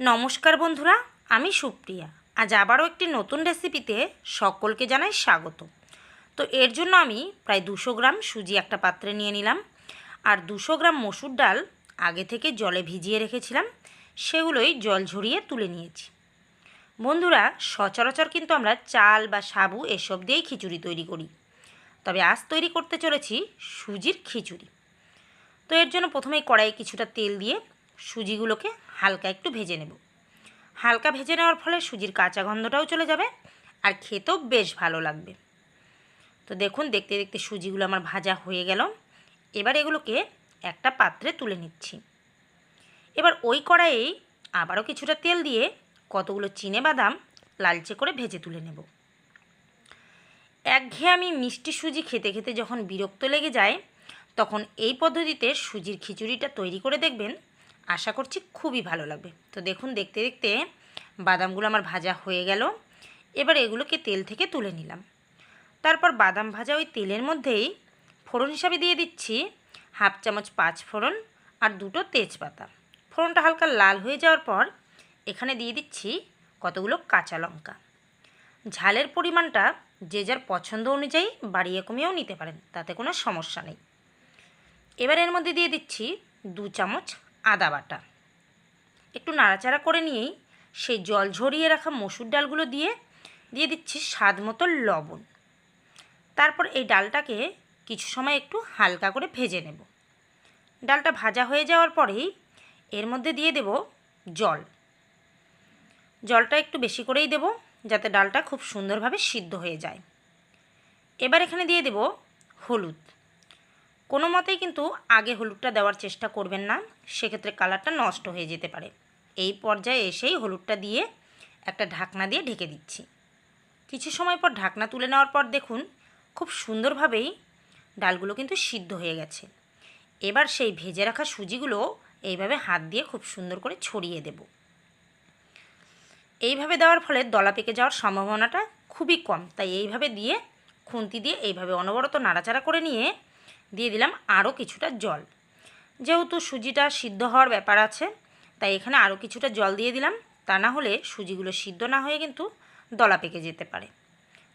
নমস্কার বন্ধুরা, আমি সুপ্রিয়া। আজ আবারও একটি নতুন রেসিপিতে সকলকে জানাই স্বাগত। তো এর জন্য আমি প্রায় 200 গ্রাম সুজি একটা পাত্রে নিয়ে নিলাম, আর 200 গ্রাম মসুর ডাল আগে থেকে জলে ভিজিয়ে রেখেছিলাম, সেগুলোই জল ঝরিয়ে তুলে নিয়েছি। বন্ধুরা, সচরাচর কিন্তু আমরা চাল বা সাবু এসব দিয়েই খিচুড়ি তৈরি করি, তবে আজ তৈরি করতে চলেছি সুজির খিচুড়ি। তো এর জন্য প্রথমেই কড়াইয়ে কিছুটা তেল দিয়ে সুজিগুলোকে হালকা একটু ভেজে নেব। হালকা ভেজে নেওয়ার ফলে সুজির কাঁচা গন্ধটাও চলে যাবে আর খেতেও বেশ ভালো লাগবে। তো দেখুন, দেখতে দেখতে সুজিগুলো আমার ভাজা হয়ে গেল। এবার এগুলোকে একটা পাত্রে তুলে নিচ্ছি। এবার ওই কড়াইয়েই আবারও কিছুটা তেল দিয়ে কতগুলো চিনেবাদাম লালচে করে ভেজে তুলে নেব। একঘেয়েমি মিষ্টি সুজি খেতে খেতে যখন বিরক্ত লেগে যায়, তখন এই পদ্ধতিতে সুজির খিচুড়িটা তৈরি করে দেখবেন, আশা করছি খুবই ভালো লাগবে। তো দেখুন, দেখতে দেখতে বাদামগুলো আমার ভাজা হয়ে গেল। এবার এগুলোকে তেল থেকে তুলে নিলাম। তারপর বাদাম ভাজা ওই তেলের মধ্যেই ফোড়ন হিসাবে দিয়ে দিচ্ছি 1/2 চামচ 5 ফোড়ন আর 2টো তেজপাতা। ফোড়নটা হালকা লাল হয়ে যাওয়ার পর এখানে দিয়ে দিচ্ছি কতগুলো কাঁচা লঙ্কা। ঝালের পরিমাণটা যে যার পছন্দ অনুযায়ী বাড়িয়ে কমিয়েও নিতে পারেন, তাতে কোনো সমস্যা নেই। এবার এর মধ্যে দিয়ে দিচ্ছি 2 চামচ আদা বাটা। একটু নাড়াচাড়া করে নিয়েই সেই জল ঝরিয়ে রাখা মসুর ডালগুলো দিয়ে দিচ্ছি স্বাদ মতো লবণ। তারপর এই ডালটাকে কিছু সময় একটু হালকা করে ভেজে নেব। ডালটা ভাজা হয়ে যাওয়ার পরেই এর মধ্যে দিয়ে দেব জল। জলটা একটু বেশি করেই দেব, যাতে ডালটা খুব সুন্দরভাবে সিদ্ধ হয়ে যায়। এবার এখানে দিয়ে দেব হলুদ। কোনো মতেই কিন্তু আগে হলুদটা দেওয়ার চেষ্টা করবেন না, সেক্ষেত্রে কালারটা নষ্ট হয়ে যেতে পারে। এই পর্যায়ে এসেই হলুদটা দিয়ে একটা ঢাকনা দিয়ে ঢেকে দিচ্ছি। কিছু সময় পর ঢাকনা তুলে নেওয়ার পর দেখুন, খুব সুন্দরভাবেই ডালগুলো কিন্তু সিদ্ধ হয়ে গেছে। এবার সেই ভেজে রাখা সুজিগুলো এইভাবে হাত দিয়ে খুব সুন্দর করে ছড়িয়ে দেব। এইভাবে দেওয়ার ফলে দলা পেকে যাওয়ার সম্ভাবনাটা খুবই কম, তাই এইভাবে দিয়ে খুন্তি দিয়ে এইভাবে অনবরত নাড়াচাড়া করে নিয়ে দিয়ে দিলাম আরও কিছুটা জল। যেহেতু সুজিটা সিদ্ধ হওয়ার ব্যাপার আছে, তাই এখানে আরও কিছুটা জল দিয়ে দিলাম। তা না হলে সুজিগুলো সিদ্ধ না হয়ে কিন্তু দলা পেকে যেতে পারে।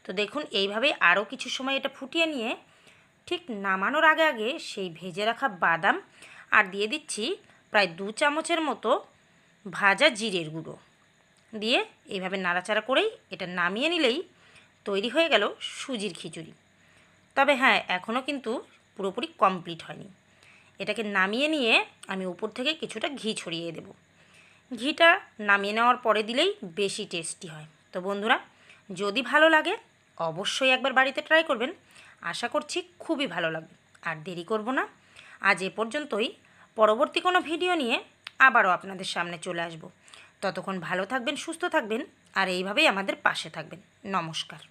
তো দেখুন, এইভাবে আরও কিছু সময় এটা ফুটিয়ে নিয়ে ঠিক নামানোর আগে আগে সেই ভেজে রাখা বাদাম আর দিয়ে দিচ্ছি প্রায় 2 চামচের মতো ভাজা জিরের গুঁড়ো দিয়ে এইভাবে নাড়াচাড়া করেই এটা নামিয়ে নিলেই তৈরি হয়ে গেল সুজির খিচুড়ি। তবে হ্যাঁ, এখনও কিন্তু পুরোপুরি কমপ্লিট হয়নি। এটাকে নামিয়ে নিয়ে আমি উপর থেকে কিছুটা ঘি ছড়িয়ে দেব। ঘিটা নামিয়ে নেওয়ার পরে দিলেই বেশি টেস্টি হয়। তো বন্ধুরা, যদি ভালো লাগে অবশ্যই একবার বাড়িতে ট্রাই করবেন, আশা করছি খুবই ভালো লাগবে। আর দেরি করব না, আজ এ পর্যন্তই। পরবর্তী কোনো ভিডিও নিয়ে আবারও আপনাদের সামনে চলে আসব। ততক্ষণ ভালো থাকবেন, সুস্থ থাকবেন আর এইভাবেই আমাদের পাশে থাকবেন। নমস্কার।